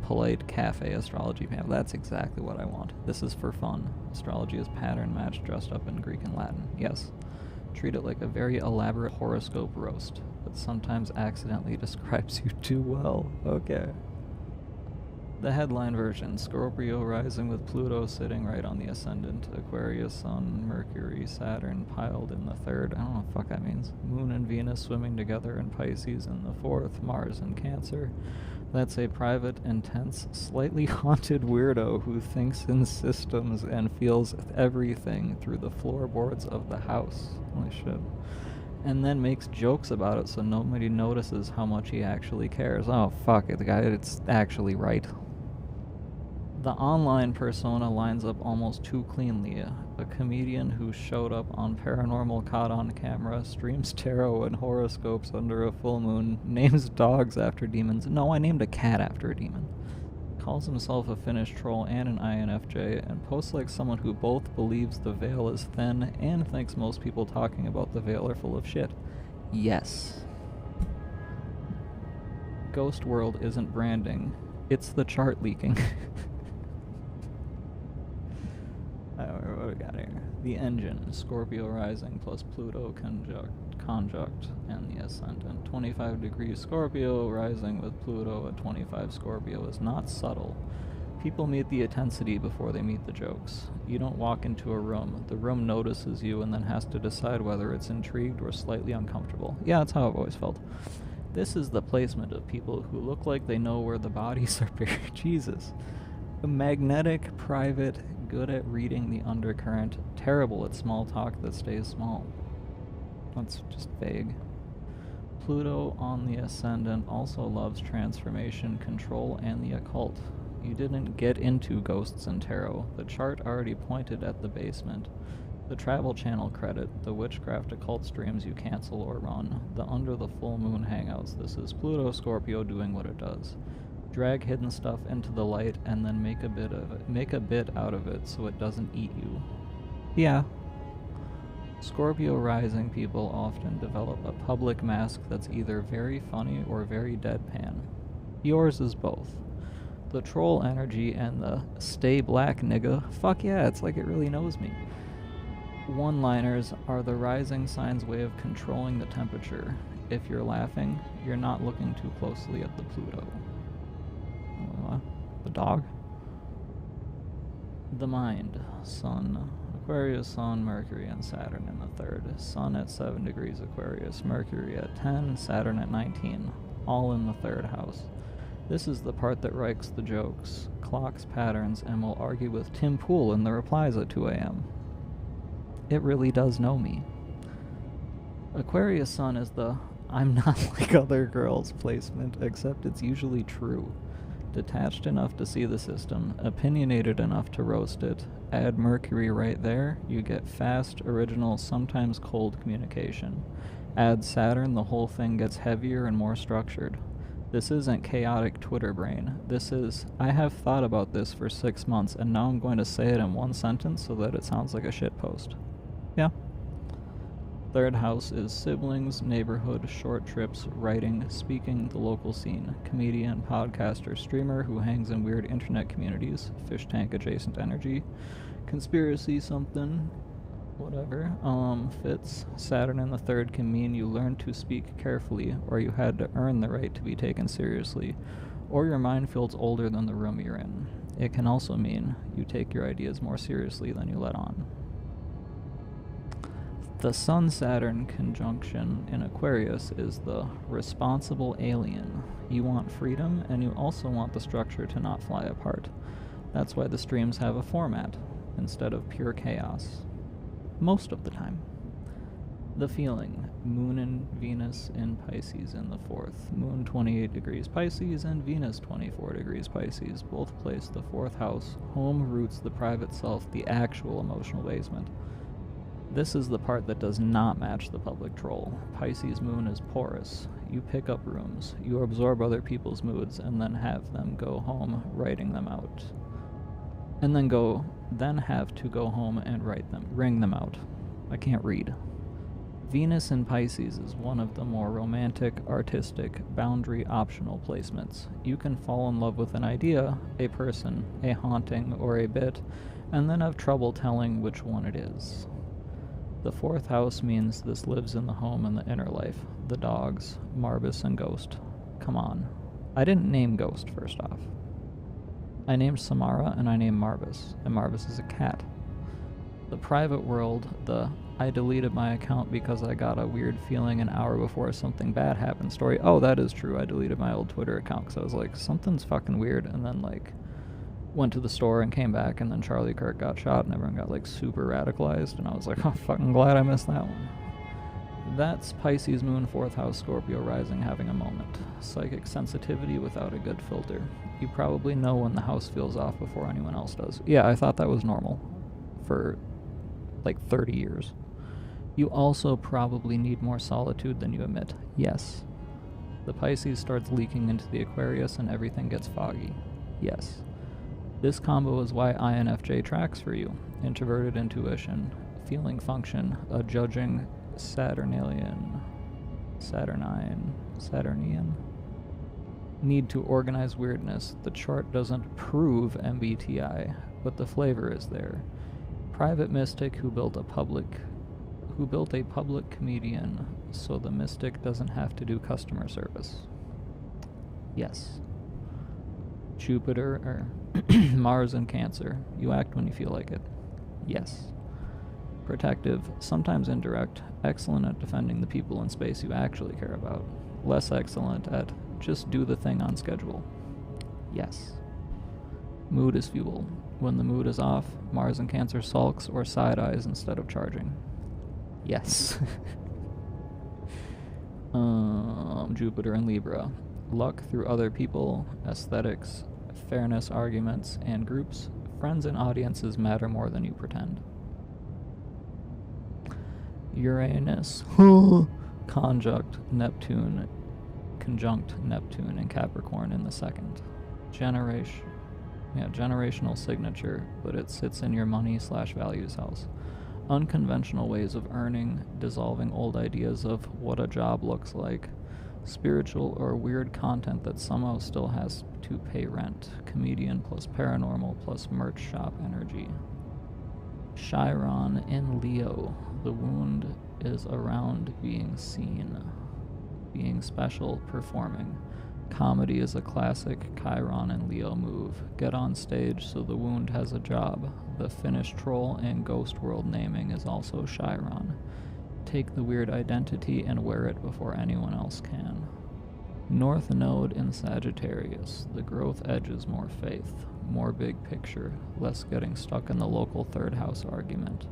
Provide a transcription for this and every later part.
polite cafe astrology panel. That's exactly what I want. This is for fun. Astrology is pattern match dressed up in Greek and Latin. Yes. Treat it like a very elaborate horoscope roast, but sometimes accidentally describes you too well. Okay. The headline version: Scorpio rising with Pluto sitting right on the ascendant, Aquarius, Sun, Mercury, Saturn piled in the third. I don't know what the fuck that means. Moon and Venus swimming together in Pisces in the fourth, Mars in Cancer. That's a private, intense, slightly haunted weirdo who thinks in systems and feels everything through the floorboards of the house. Holy shit. And then makes jokes about it so nobody notices how much he actually cares. Oh, fuck it, the guy, it's actually right. The online persona lines up almost too cleanly. A comedian who showed up on Paranormal Caught on Camera, streams tarot and horoscopes under a full moon, names dogs after demons. No, I named a cat after a demon. Calls himself a Finnish troll and an INFJ, and posts like someone who both believes the veil is thin and thinks most people talking about the veil are full of shit. Yes. Ghost World isn't branding. It's the chart leaking. What we got here? The engine, Scorpio rising plus Pluto conjunct and the ascendant. 25 degrees Scorpio rising with Pluto at 25 Scorpio is not subtle. People meet the intensity before they meet the jokes. You don't walk into a room. The room notices you and then has to decide whether it's intrigued or slightly uncomfortable. Yeah, that's how I've always felt. This is the placement of people who look like they know where the bodies are buried. Jesus. A magnetic, private, good at reading the undercurrent, terrible at small talk that stays small. That's just vague. Pluto on the ascendant also loves transformation, control, and the occult. You didn't get into ghosts and tarot. The chart already pointed at the basement. The travel channel credit, the witchcraft occult streams you cancel or run, the under the full moon hangouts. This is Pluto Scorpio doing what it does. Drag hidden stuff into the light and then make a bit out of it so it doesn't eat you. Yeah. Scorpio rising people often develop a public mask that's either very funny or very deadpan. Yours is both. The troll energy and the stay black nigga, fuck yeah, it's like it really knows me. One-liners are the rising sign's way of controlling the temperature. If you're laughing, you're not looking too closely at the Pluto. The dog? The mind. Sun. Aquarius, Sun, Mercury, and Saturn in the third. Sun at 7 degrees Aquarius, Mercury at 10, Saturn at 19. All in the third house. This is the part that writes the jokes, clocks patterns, and will argue with Tim Pool in the replies at 2 a.m. It really does know me. Aquarius Sun is the I'm not like other girls placement, except it's usually true. Detached enough to see the system, opinionated enough to roast it. Add Mercury right there, you get fast, original, sometimes cold communication. Add Saturn, the whole thing gets heavier and more structured. This isn't chaotic Twitter brain. This is, I have thought about this for 6 months and now I'm going to say it in one sentence so that it sounds like a shitpost. Yeah. Third house is siblings, neighborhood, short trips, writing, speaking, the local scene, comedian, podcaster, streamer who hangs in weird internet communities, fish tank adjacent energy, conspiracy something, whatever, fits. Saturn in the third can mean you learned to speak carefully, or you had to earn the right to be taken seriously, or your mind feels older than the room you're in. It can also mean you take your ideas more seriously than you let on. The Sun-Saturn conjunction in Aquarius is the responsible alien. You want freedom, and you also want the structure to not fly apart. That's why the streams have a format, instead of pure chaos. Most of the time. The feeling, Moon and Venus in Pisces in the fourth. Moon 28 degrees Pisces and Venus 24 degrees Pisces. Both place the fourth house. Home roots the private self, the actual emotional basement. This is the part that does not match the public troll. Pisces moon is porous. You pick up rooms. You absorb other people's moods and then have them go home writing them out. And then have to go home and ring them out. I can't read. Venus in Pisces is one of the more romantic, artistic, boundary optional placements. You can fall in love with an idea, a person, a haunting, or a bit, and then have trouble telling which one it is. The 4th house means this lives in the home and the inner life, the dogs, Marbus and Ghost. Come on. I didn't name Ghost, first off. I named Samara and I named Marbus, and Marbus is a cat. The private world, the I deleted my account because I got a weird feeling an hour before something bad happened story. Oh, that is true. I deleted my old Twitter account because I was like, something's fucking weird, and then like went to the store and came back, and then Charlie Kirk got shot and everyone got like super radicalized, and I was like, oh, fucking glad I missed that one. That's Pisces moon, 4th house, Scorpio rising having a moment. Psychic sensitivity without a good filter. You probably know when the house feels off before anyone else does. Yeah, I thought that was normal for like 30 years. You also probably need more solitude than you admit. Yes. The Pisces starts leaking into the Aquarius and everything gets foggy. Yes. This combo is why INFJ tracks for you. Introverted intuition, feeling function, a judging Saturnian, need to organize weirdness. The chart doesn't prove MBTI, but the flavor is there. Private mystic who built a public comedian, so the mystic doesn't have to do customer service. Yes. Jupiter or Mars in Cancer. You act when you feel like it. Yes. Protective, sometimes indirect, excellent at defending the people in space you actually care about. Less excellent at just do the thing on schedule. Yes. Mood is fuel. When the mood is off, Mars in Cancer sulks or side eyes instead of charging. Yes. Jupiter in Libra. Luck through other people, aesthetics, fairness arguments, and groups. Friends and audiences matter more than you pretend. Uranus conjunct Neptune in Capricorn in the 2nd. Generational signature, but it sits in your money/values house. Unconventional ways of earning, dissolving old ideas of what a job looks like, spiritual or weird content that somehow still has to pay rent, comedian plus paranormal plus merch shop energy. Chiron in Leo, the wound is around being seen, being special, performing. Comedy is a classic Chiron and Leo move. Get on stage so the wound has a job. The Finnish troll and ghost world naming is also Chiron. Take the weird identity and wear it before anyone else can. North Node in Sagittarius. The growth edge is more faith, more big picture, less getting stuck in the local 3rd house argument.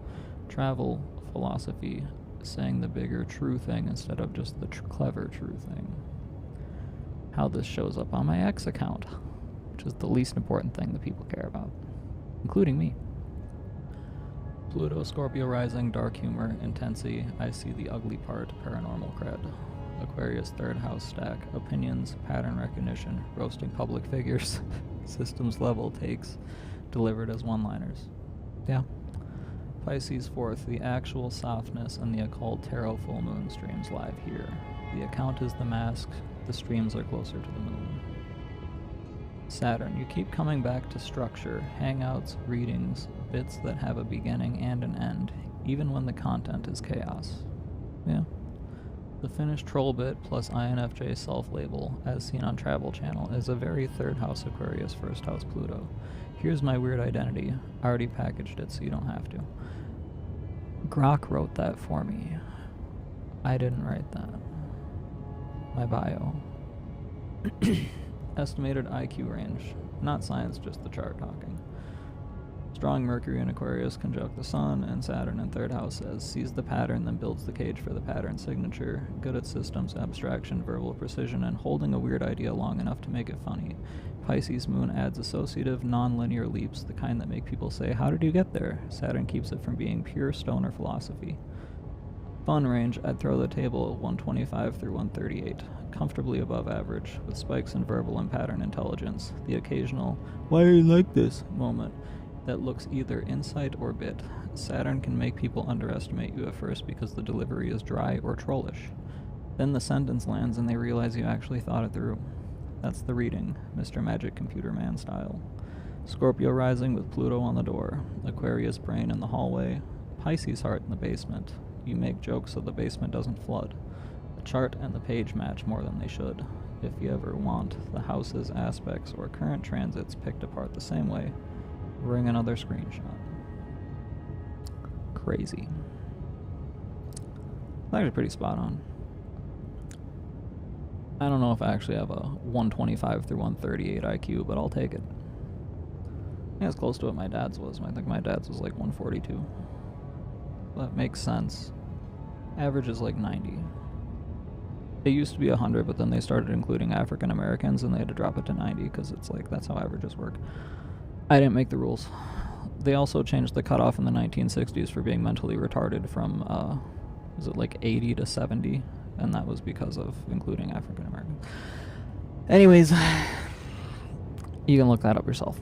Travel, philosophy, saying the bigger true thing instead of just the clever true thing. How this shows up on my X account, which is the least important thing that people care about, including me. Pluto, Scorpio rising, dark humor, intensity, I see the ugly part, paranormal cred. Aquarius 3rd house stack, opinions, pattern recognition, roasting public figures, systems level takes, delivered as one-liners. Yeah. Pisces 4th, the actual softness and the occult tarot full moon streams live here. The account is the mask, the streams are closer to the moon. Saturn, you keep coming back to structure, hangouts, readings, bits that have a beginning and an end, even when the content is chaos. Yeah. The Finnish troll bit plus INFJ self-label, as seen on Travel Channel, is a very 3rd house Aquarius, 1st house Pluto. Here's my weird identity. I already packaged it so you don't have to. Grok wrote that for me. I didn't write that. My bio. Estimated IQ range. Not science, just the chart talking. Strong Mercury in Aquarius conjunct the Sun, and Saturn in 3rd house says, sees the pattern, then builds the cage for the pattern signature. Good at systems, abstraction, verbal precision, and holding a weird idea long enough to make it funny. Pisces moon adds associative, non-linear leaps, the kind that make people say, how did you get there? Saturn keeps it from being pure stoner philosophy. Fun range, I'd throw the table at 125 through 138, comfortably above average, with spikes in verbal and pattern intelligence. The occasional, why are you like this moment that looks either insight or bit. Saturn can make people underestimate you at first because the delivery is dry or trollish. Then the sentence lands and they realize you actually thought it through. That's the reading, Mr. Magic Computer Man style. Scorpio rising with Pluto on the door. Aquarius brain in the hallway. Pisces heart in the basement. You make jokes so the basement doesn't flood. The chart and the page match more than they should. If you ever want the house's aspects or current transits picked apart the same way, bring another screenshot. Crazy. It's actually pretty spot on. I don't know if I actually have a 125 through 138 IQ, but I'll take it. I think it's close to what my dad's was. I think my dad's was like 142. That makes sense. Average is like 90. It used to be 100, but then they started including African Americans and they had to drop it to 90 because it's like that's how averages work. I didn't make the rules. They also changed the cutoff in the 1960s for being mentally retarded from, was it like 80 to 70? And that was because of including African Americans. Anyways, you can look that up yourself.